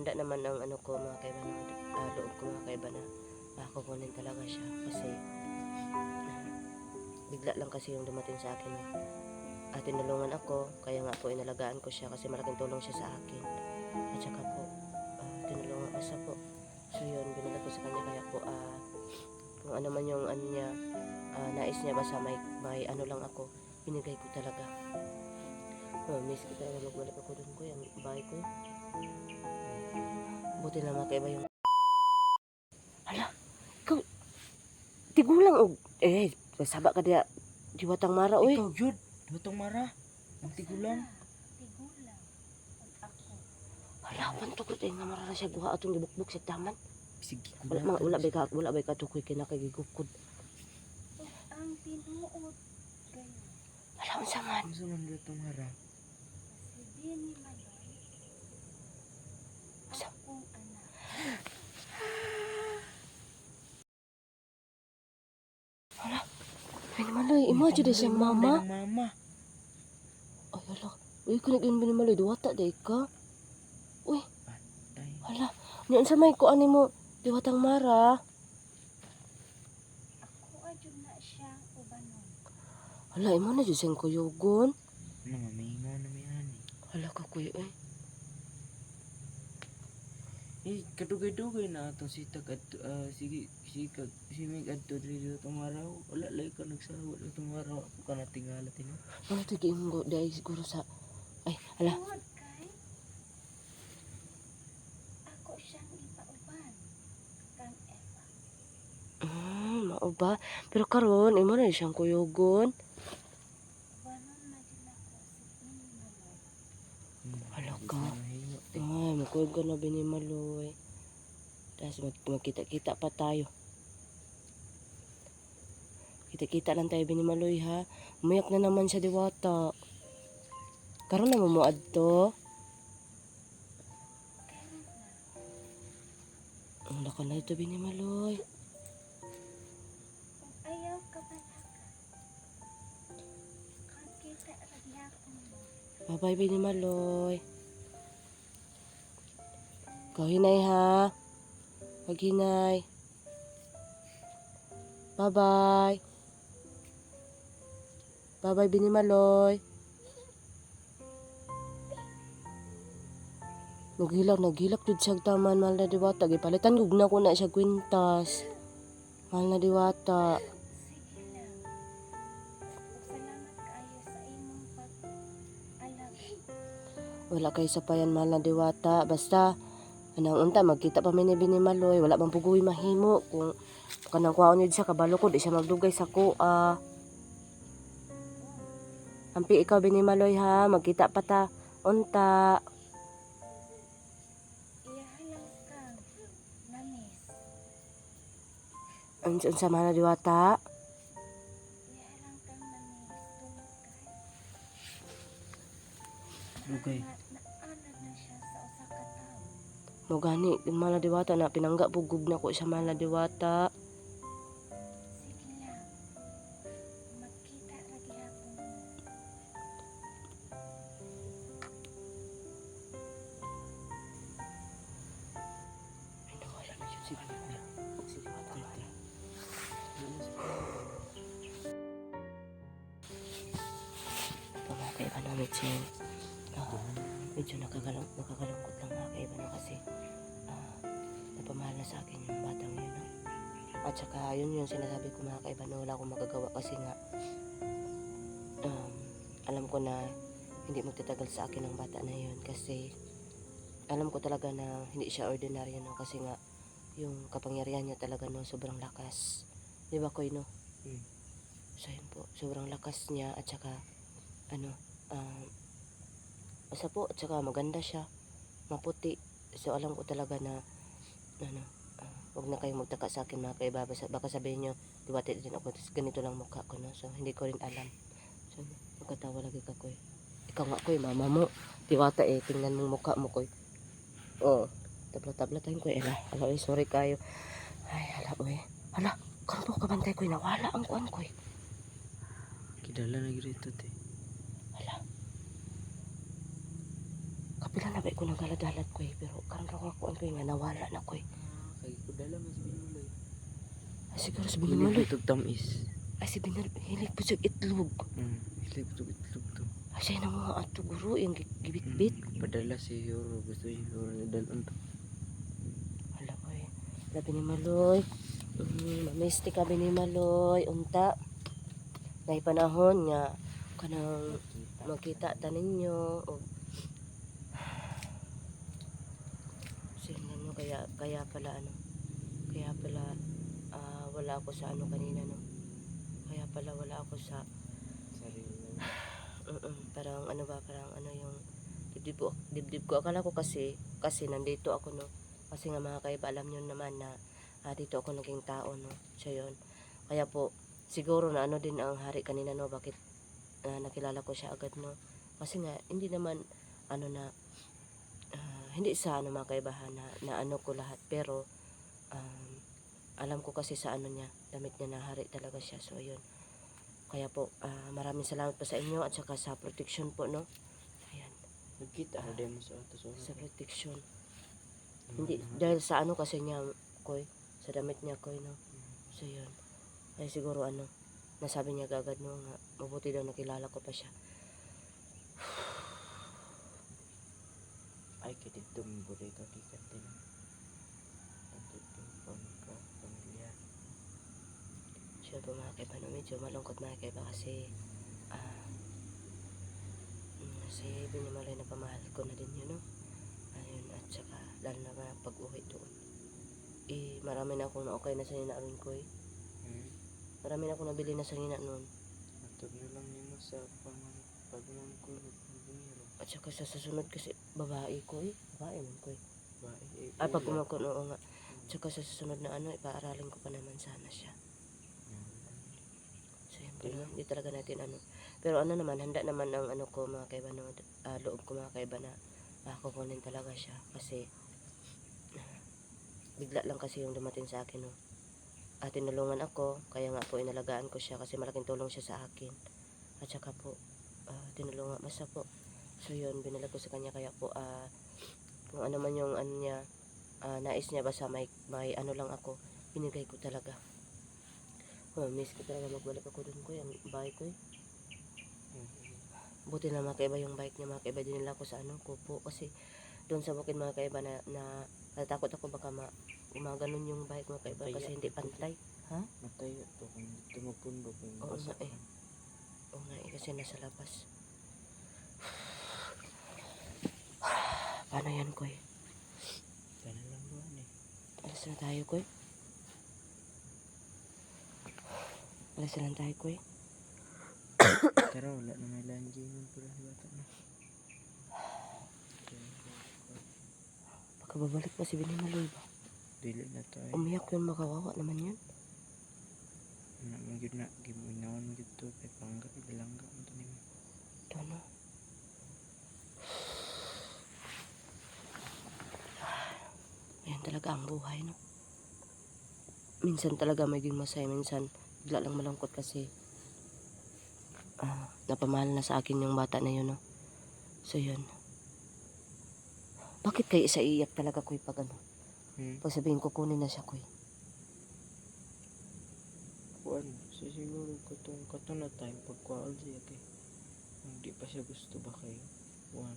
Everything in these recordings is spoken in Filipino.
Handa naman ang ano ko mga kaiba na loob ko mga kaiba na kukunin talaga siya kasi bigla lang kasi yung dumating sa akin tinulungan ako, kaya nga po inalagaan ko siya kasi malaking tulong siya sa akin at saka po tinulungan ko siya po. So yun, binila ko sa kanya kaya po kung ano man yung ano niya, nais niya basta may ano lang ako, binigay ko talaga. Miss ko talaga magbalik ako dun ko yung bahay ko. Buti na makaiba yung hala, ikaw tigulang og sabak ka diya diwatang mara oy. Ikaw jud, diwatang mara. Ang tigulang. Hala, pantukot nga mara na siya buha atong gibukbuk sa taman. Sige, Wala ba ka tukoy kinakagigukod. Ang tinuod kayo. Hala, unsa man? Unsa man diwatang mara? Si Dini Maloy. Akong anak. Hala, Binimaloy, imo jud siyang mama. Mama. Ay, hala. Uy, kunig yun Binimaloy, duwata day ka. Uy, Patay. hala. Niyan sa may kuan nimo diwatang mara. Ako adyo na siya ubanon. Hala, imo na jud siyang kuyugon. Namamingaw na may ani. Hala ka kuy, uy. Kadugay-dugay na atong sitag at sige simig adto diri diwatang mara. Wala lay ka nagsawa diwatang mara. Ako ka natingala tino. Ano tigi mo dai siguro sa ay, hala. Tuod kay ako siyang ipauban. Kang Eva. Mao ba? Pero karon imo na siyang kuyugon. Ubanon na din ako si Dini Maloy. Hala ka. Ay, magkuhan ka na Binimaloy. Tapos magkita-kita pa tayo. Kita-kita lang tayo Binimaloy ha. Umayak na naman siya diwata. Karon na mo adto. Ang laka na ito Binimaloy. Kung ayaw ka balaga. Kang kita ragyapon mo. Bye-bye Binimaloy. Hinay ha. Maghinay. Bye-bye. Bye-bye Binimaloy. Naghilak jud siya taman mahal na diwata. Gipalitan gug na ko na siya kwintas. Mahal na diwata. Sige lang. Salamat kaayo sa imong pag-alaga. Wala kay sapayan mahal na diwata. Basta anang unta magkita pa mi ni Binimaloy. Wala bang puguy mahimo kung kanang kuhaon yun siya kabalo ko di siya magdugay sa kuha. Ampi ikaw Binimaloy ha. Magkita pa ta unta. Iyahalang kang namis. Unsa mahal na diwata? Iyahalang kang namis. Tungod kay. Dugay. Naanad na siya sa usa ka tawo. Mo gani mahal na diwata na pinangga pugog na ko sa mahal na diwata. Sige lang. Magkita ra gihapon mo. Ay nawala na yun si Binimaloy. Si diwata mahal. Ito mga kaiba namin siya. Medyo nakakalungkot lang mga kaiba na kasi napamahal na sa akin yung batang yun. No? At saka yun yung sinasabi ko mga kaiba na wala akong magagawa kasi nga alam ko na hindi magtatagal sa akin ang bata na yun kasi alam ko talaga na hindi siya ordinaryo no kasi nga yung kapangyarihan niya talaga no sobrang lakas. Di ba Koy no? So yun po, sobrang lakas niya at saka basta po, at saka maganda siya, maputi. So alam ko talaga na huwag na kayong magtaka sa akin mga kaiba. Baka sabihin nyo, diwata din ako, ganito lang mukha ko no? So hindi ko rin alam. So magkatawa lagi ka Koy. Ikaw nga Koy, mama mo diwata tingnan mong mukha mo Koy. Tabla-tabla tayong Koy. Hala, sorry kayo. Ay, hala oy. Hala, kampo ka bantay Koy, nawala ang kuan Koy. Kidala na girito te. Hala. Kapila na ba ko nagdalat ko pero karon ra ako ang nga nawala na ko. Kay ko dala mas binuloy. Siguro sa binimaloy. Tug tamis. Ay si binal hilig po siya itlog. Islip to itlog to. Ay siya na mga ato guro yung gibit-bit. Padala si Yoro, gusto yung Yoro dalon to. Hala oy. La binimaloy. Mamisti ka binimaloy unta. May panahon nga kanang makita ta ninyo o sino no kaya pala wala ako sa ano kanina no. Kaya pala wala ako sa Sarili. parang ano yung dibdib ko akala ko kasi nandito ako no kasi nga mga kaiba alam nyo naman na dito ako naging tao no so yun kaya po siguro na ano din ang hari kanina no bakit nakilala ko siya agad no kasi nga hindi naman ano na hindi sa ano mga kaibahan na ano ko lahat pero alam ko kasi sa ano niya damit niya na hari talaga siya so yun kaya po maraming salamat po sa inyo at saka sa protection po no ayan Nagkita ka din mo sa ato sa protection hindi dahil sa ano kasi niya koy sa damit niya koy no so yun ay siguro ano nasabi niya agad no nga mabuti daw nakilala ko pa siya ay kitito mo buday ka kikat din. Pamilya. siya po mga kaiba no medyo malungkot mga kaiba kasi si Binimaloy na pamahal ko na din yun no ayun at saka lalo na pag uwi doon marami na akong na-okay na sanina rin ko marami na akong nabili na sanina noon Matog na lang nimo sa pagmangkulog ng bumiro. at saka sa susunod kasi babae ko babae man ko Bae. ay pag kumangkot oo nga at saka sa susunod na ano ipaaralin ko pa naman sana siya so yun po no? Hindi talaga natin ano pero ano naman handa naman ang ano ko mga kaiba no loob ko mga kaiba na kukunin talaga siya kasi bigla lang kasi yung dumating sa akin no tinulungan ako kaya nga po inalagaan ko siya kasi malaking tulong siya sa akin at saka po tinulungan basta po so yun binalag ko sa kanya kaya po kung ano man yung ano niya nais niya basta may ano lang ako binigay ko talaga miss ko talaga magbalik ako dun ko yung bike ko buti na mga kaiba yung bike niya mga kaiba din nila ako sa ano kupo kasi doon sa bukid mga kaiba na natakot ako baka gumaganon yung bike mga kaiba kasi hindi pantay Matayo to kung dito magpundok yung oo nga basakan. oo nga kasi nasa labas paano yan koy Ganun lang doon alas na tayo koy alas na lang tayo koy Pero wala na may lanjingan pala si bata na. baka babalik pa si Binimaloy ba Dili na to ay. umiyak yun makawawa naman yun Nagyod na giminawan mo dito kay pangga ibalangga mo to nimo. ano ayan talaga ang buhay no minsan talaga maging masaya minsan bigla lang malungkot kasi napamahal na sa akin yung bata na yun no so yun bakit kayo isa iiyak talaga koy pag ano pag sabihin ko kunin na siya koy Kuan, so siguro katong na time pagkuhaol siya kay hindi pa siya gusto ba kay kuan.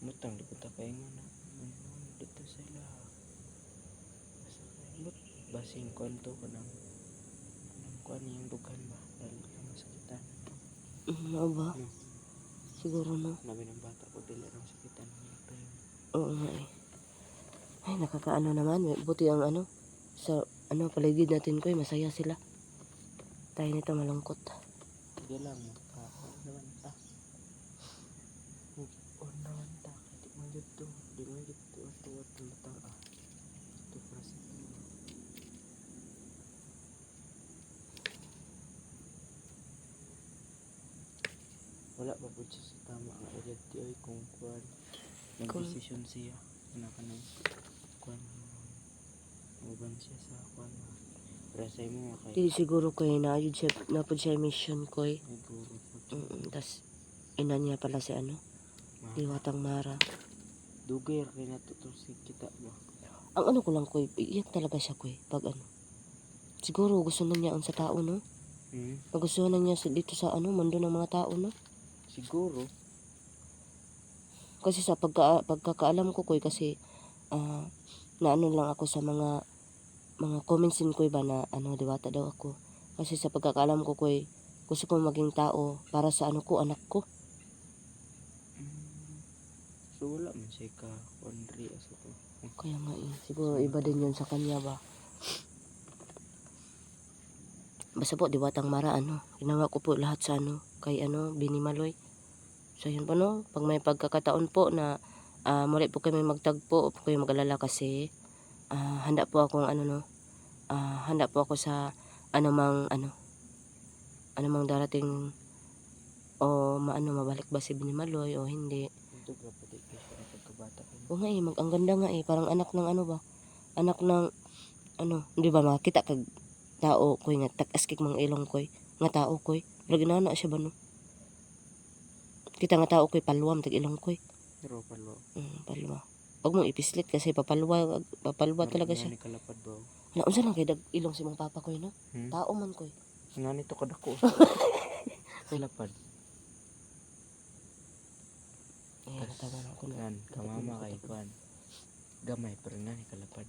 Mutang di ko ta kay nga na dito sa ilaha. Basing kuan to kanang kuan yung dughan ba dali lang masakitan. ano ba siguro no Nabi ng bata ko dili lang sakitan niya tayo. oo nga ay nakakaano naman buti ang ano sa ano paligid natin koy masaya sila tayo nito malungkot Di lang naman ta. On naman ta di man jud to tuwat mata to prasa. Wala pa po siya sa tama ang edad ti ay kung kuan nag-desisyon siya na kanang kuan uban siya sa kuan presay mo kay di siguro koy naayod siya napod siya mission koy siguro po tas ina niya pala si ano Diwatang Mara Dugay ra kay nato to si kita ba. Ang ano ko lang koy, iyak talaga siya koy pag ano. Siguro gusto na niya ang sa tao no. Nagustuhan na niya dito sa ano mundo ng mga tao no. Siguro. Kasi sa pagkakaalam ko koy kasi naano lang ako sa mga comments din koy ba na ano diwata daw ako. Kasi sa pagkakaalam ko koy gusto ko maging tao para sa ano ko anak ko. So wala man siya ka kundri asa to. Kaya nga siguro iba din yun sa kanya ba. Basta po diwatang mara ano, ginawa ko po lahat sa ano kay ano Bini Maloy. So yun po no, pag may pagkakataon po na muli po kami magtagpo, po kayo mag-alala kasi handa po akong ano no, handa po ako sa anumang darating o mabalik ba si Bini Maloy o hindi. Ito ga pati kay siya na pagkabata ko. O nga ang ganda nga parang anak ng ano ba, anak ng ano, di ba makita kag tao koy nga tak-askik mga ilong koy, nga tao koy, pero ginana siya ba no? Kita nga tao koy palwam tag ilong koy. Pero palo. Palwa. Wag mong ipislit kasi papalwa talaga siya. Ni kalapad ba. Ano unsa lang kay dag ilong si mong papa koy no? Tao man koy. Nga nito kadako. Kalapad. Natawa na ako no. Kan kamama kay kwan. Gamay pero nga ni kalapad.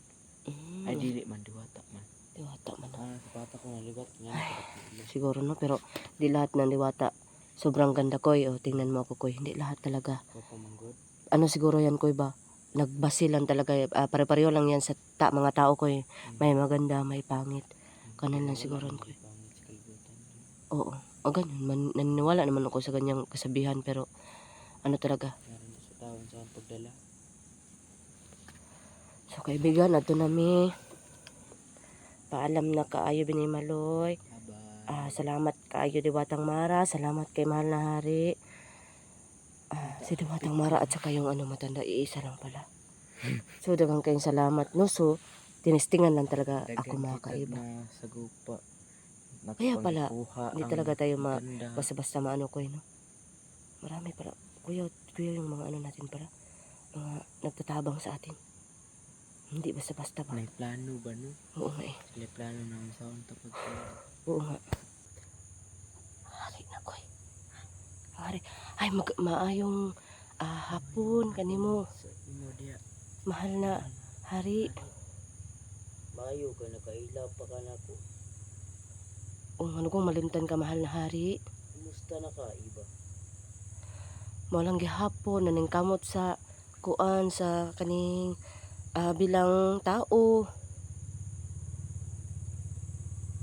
Ay dili man diwata man. Diwata man. Sa bata ko nalibat nga. Siguro no, pero di lahat ng diwata sobrang ganda koy. O tingnan mo ako koy, hindi lahat talaga. Papamanggod. Ano siguro yan koy ba? Nagbase lang talaga, pare-pareho lang yan sa mga tao koy. May maganda, may pangit. Kanan lang siguro koy. Oo, o ganyan. Naniniwala naman ako sa ganyang kasabihan, pero ano talaga. Meron sa taon sa pagdala. So kaibigan, ato nami. Paalam na kaayo Bini Maloy. Salamat kaayo Diwatang Mara. Salamat kay Mahal na Hari. Si Diwatang Mara at saka yung ano matanda, iisa lang pala. So dagang kayong salamat no. So tinistingan lang talaga ako mga kaiba. Na sagupa. Kaya pala, hindi talaga tayo ganda. basta-basta maano ko no. Marami pala. Kuya yung mga ano natin pala. Mga nagtatabang sa atin. Hindi basta-basta ba? May plano ba no? Oo nga May plano na ang saon tapos. Oo nga. Hari na koy. Hari. Ay maayong hapon kanimo. Imo dia. Mahal na Hari. Mayo ka nakaila pa ka nako. Ano kung malimtan ka Mahal na Hari. Kumusta na ka iba? Malang gihapon naning kamot sa kuan sa kaning bilang tao.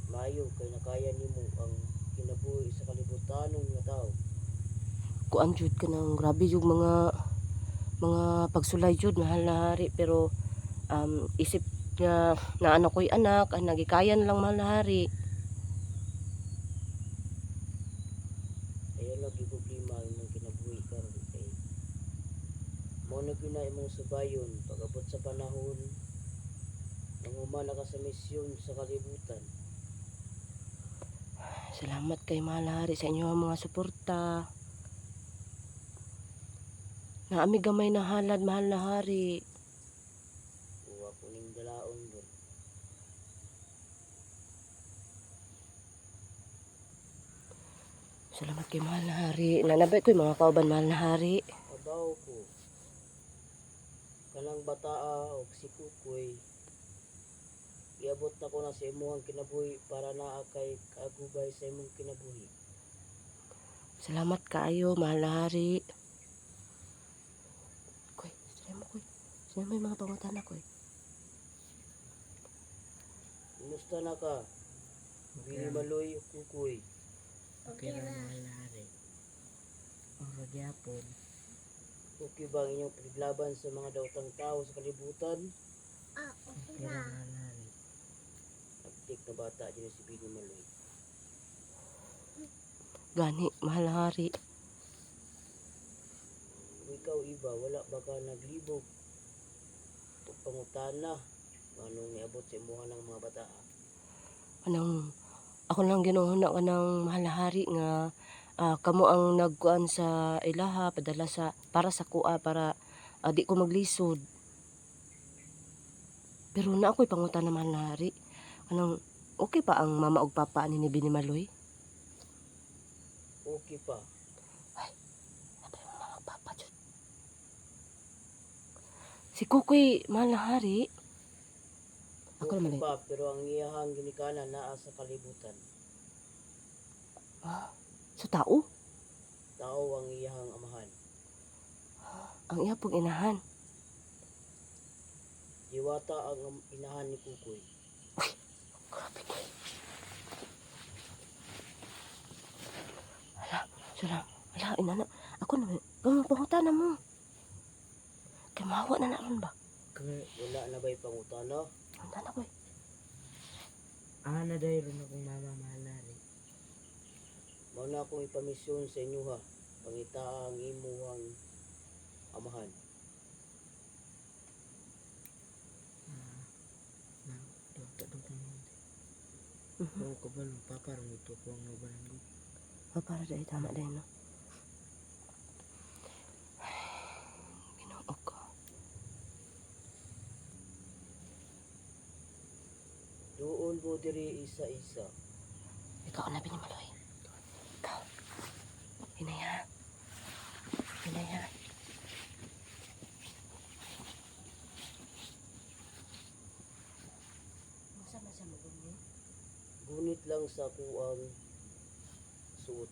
Mayo kay nakaya nimo ang kinabuhi sa kalibutanong nga tao. Kuan jud ka nang grabe yung mga pagsulay jud Mahal na Hari, pero isip nga na ano ko'y anak nagikayan lang Mahal na Hari. Ayan lagi problema imong kinabuhi karon kay mo na gyud na imong subayon pag-abot sa panahon nangumana ka sa misyon sa kalibutan. Salamat kay Mahal na Hari sa inyo mga suporta. Naami gamay na halad Mahal na Hari. Uwa ko ning dalaon doon. Salamat kay Mahal na Hari. Nanabay ko yung mga kauban Mahal na Hari. Abaw ko. Kanang bataa og si Kukoy. Iabot na ko na sa imong kinabuhi para naa kay kaagubay sa imong kinabuhi. Salamat kaayo Mahal na Hari. Koy, sila mo koy. Sila mo yung mga pangutana koy. Kumusta na ka? Bini Maloy o Kukoy? Okay na. Ang gyapon. Okay ba ang inyong paglaban sa mga daotang tao sa kalibutan? Okay na. Nagtik na bata dyan si Bini Maloy. Gani Mahal na Hari. Kung ikaw iba, wala ba ka naglibog? O pangutana? Anong niabot sa imuha ng mga bata? Ako lang ginuhuna ka ng Mahal na Hari nga kamo ang nagkuan sa ilaha padala sa para sa kuha para adi ko maglisod. Pero na ako'y pangutan na mahal na hari. Anong, okay pa ang mama ug papa ni Binimaloy? Okay pa. Ano yung mama ug papa dyan? Si Kukoy mahal na hari. Ako Okay naman pa, pero ang iyahang ginikanan naa sa kalibutan. So tao, Tao ang iyahang amahan. ang iya pong inahan. Diwata ang inahan ni Kukoy. Grabe ko. Hala, inana. Ako naman, pangutan na mo. Kaya mahawa na naroon ba? Wala na ba'y pangutana? Pangutan na ko eh. Na dahil rin akong mama mahal na rin. Mauna akong ipamisyon sa inyo ha. Pangita ang imuhang amahan. Kung kabal, paparang ito ko ang nabanan ko. Para dahil tama dahil no. Ginoo ko. Doon mo diri isa-isa. Ikaw na Binimaloy. Ikaw. Hinaya. Hinaya. Masa masa mo bunyi? Gunit lang sa kuang suot.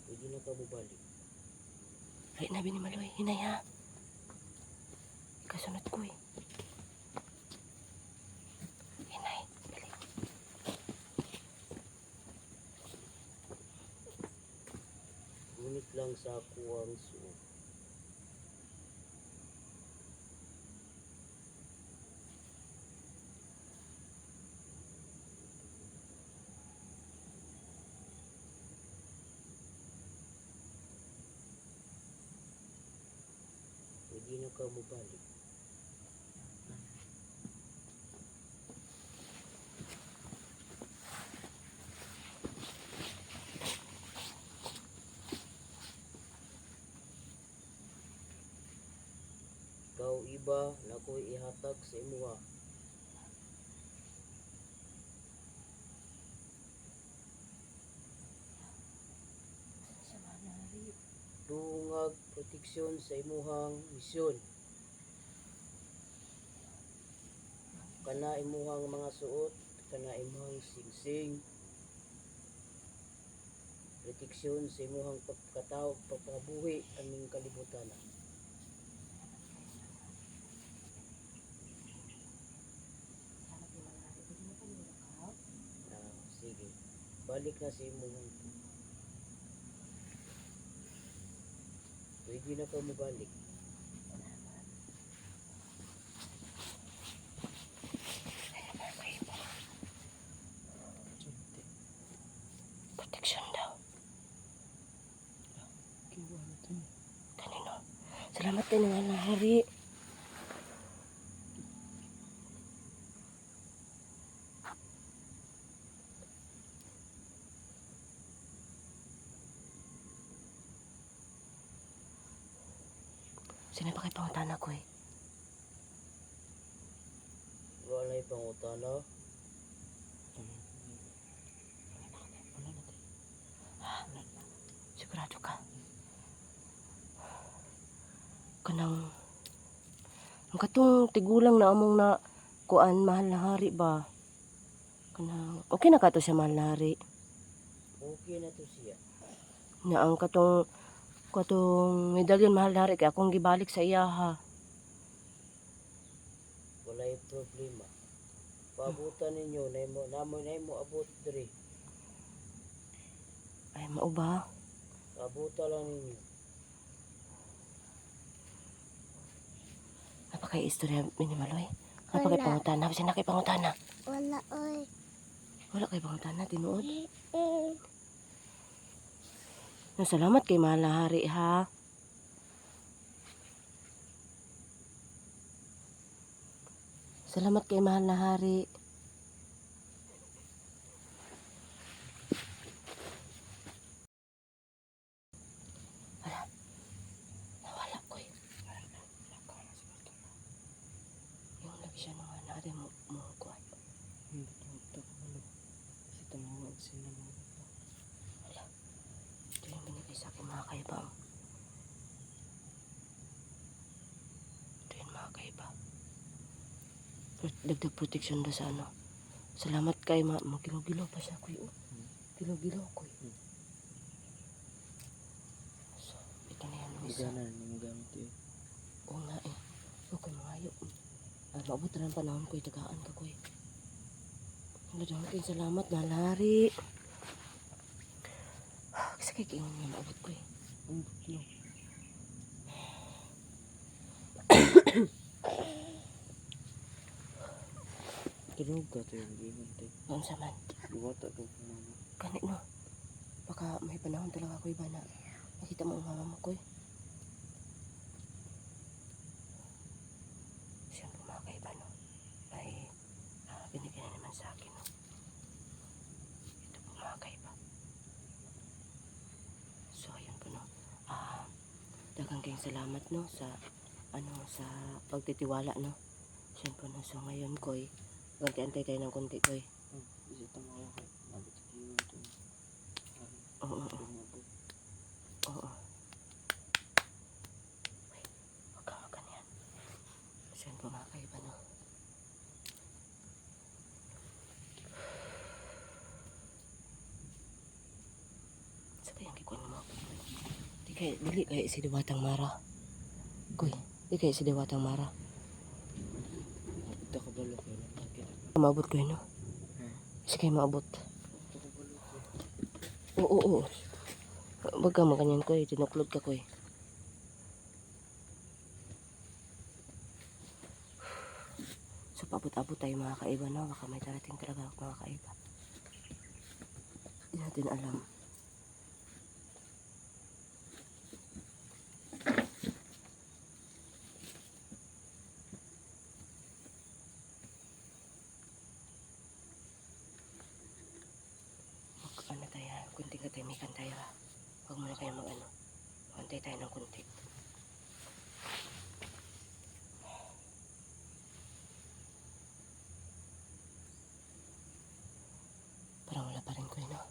Pwede na ka bubalik. Ay na Binimaloy. Hinaya. Kasunod ko eh. Hinay. Dali. Gunit lang sa kuang suot. Pwede na ka bubalik. Ikaw iba na ko'y ihatag sa imuha. Sa manari. Dungag proteksyon sa imuhang misyon. Kana imuhang mga suot, kana imuhang singsing. Proteksyon sa imuhang pagkatao, pagpabuhi aming kalibutan. Sige, balik na sa imuhang. Pwede na ka mabalik. Protection daw. Kanino? Salamat din mahal na hari. Sino pa kayo pangutan ako eh? Walay pangutana. Sigurado ka. Kanang ang katong tigulang na among na kuan mahal na hari ba? Kanang okay na ka to siya mahal na hari. Okay na to siya. Na ang katong medalyon mahal na hari kaya akong gibalik sa iya ha. Walay problema. Paabutan ninyo, namoy abot diri. Ay mao ba? Paabutan lang ninyo. Napakay istorya Binimaloy. Napakay pangutana. Kasi na kay pangutana. Wala, oy. Wala kay pangutana. Tinuod. Salamat kay mahal na hari ha. Salamat kay mahal na hari. Wala. Nawala ko eh. Yung lagi siya nung natin mo kuhan. Hindi ka malo. Kasi tumawag sila mga bata. Wala. Ito yung binigay sa akin mga kaibang. Ito yung mga kaiba. Dagdag protection na sa ano. Salamat kay magilo-gilo pa siya kuy. Oh. Gilo-gilo kuy. So, ito na yan. Isa. Gana na mo gamit yun. Oo nga eh. Okay, mangayo. Maabot na ng panahon ko, tagaan ka ko eh. Ang aking salamat, nalari. Kasi kay kiingon nga maabot ko eh. Ang buklo. Tulog ka to yung gingon tayo. Noon sa man. Buwata ka kung mama. Kanit no. Baka may panahon talaga ko iba na makita mo ang mama mo ko eh. Siya po mga kaiba no. May binigyan na naman sa akin no. Ito po mga kaiba. So ayun po no. Daghang kayong salamat no sa ano sa pagtitiwala no. Siya po no. So ngayon ko eh. Antay tayo ng konti ko eh. Kasi tumawa ka. Nabot sa gingon to. Oo. Tumabot. Oo. Wait, wag ka yan. Saan po mga kaiba, no? Sa kayang kikuan mo ako. Dili kaya si Diwatang Mara. Kuy, di kaya si Diwatang Mara. Ito ka balo ka lang. Maabot ko yun, no? Sige, maabot. Oo. Wag ka maganyan ko eh. Tinuklod ka ko eh. So, paabot-abot tayo mga kaiba, no? Baka may darating talaga mga kaiba. Hindi natin alam. Ano tayo, kunting katimikan tayo ha. Huwag muna kayo mag-ano. Antay tayo ng kunti. Parang wala pa rin ko no?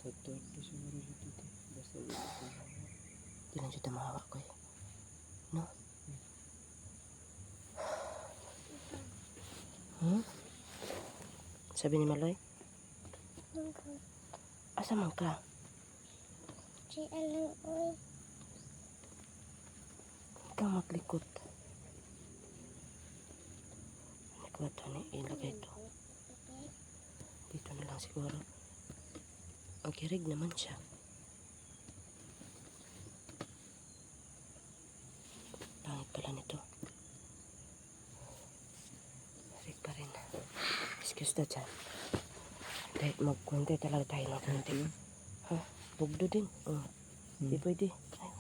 Tatuwa ko siguro dito. Basta wala ko. Di lang siya tamawa ko eh. No? Hmm? Sabi ni Maloy? Asa man ka? Si Alang Oy. Ikaw maglikot. Likot ni ilagay ito. Dito na lang siguro. Ang kirig naman siya. Langit pala nito. Kirig pa rin. Excuse na dyan. Magkuntay talaga tayo ng kunti. Ha? Bugdo din. Di pwede. Ay,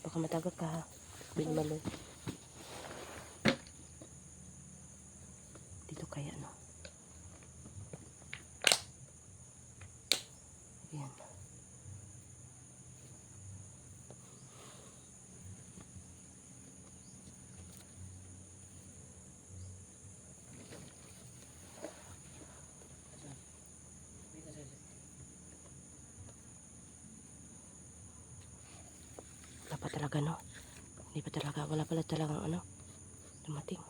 baka matagak ka ha. Binimaloy. Dito kaya no. Yan. Wala pa talaga no. Hindi pa talaga. Wala pala talagang ano. Dumating.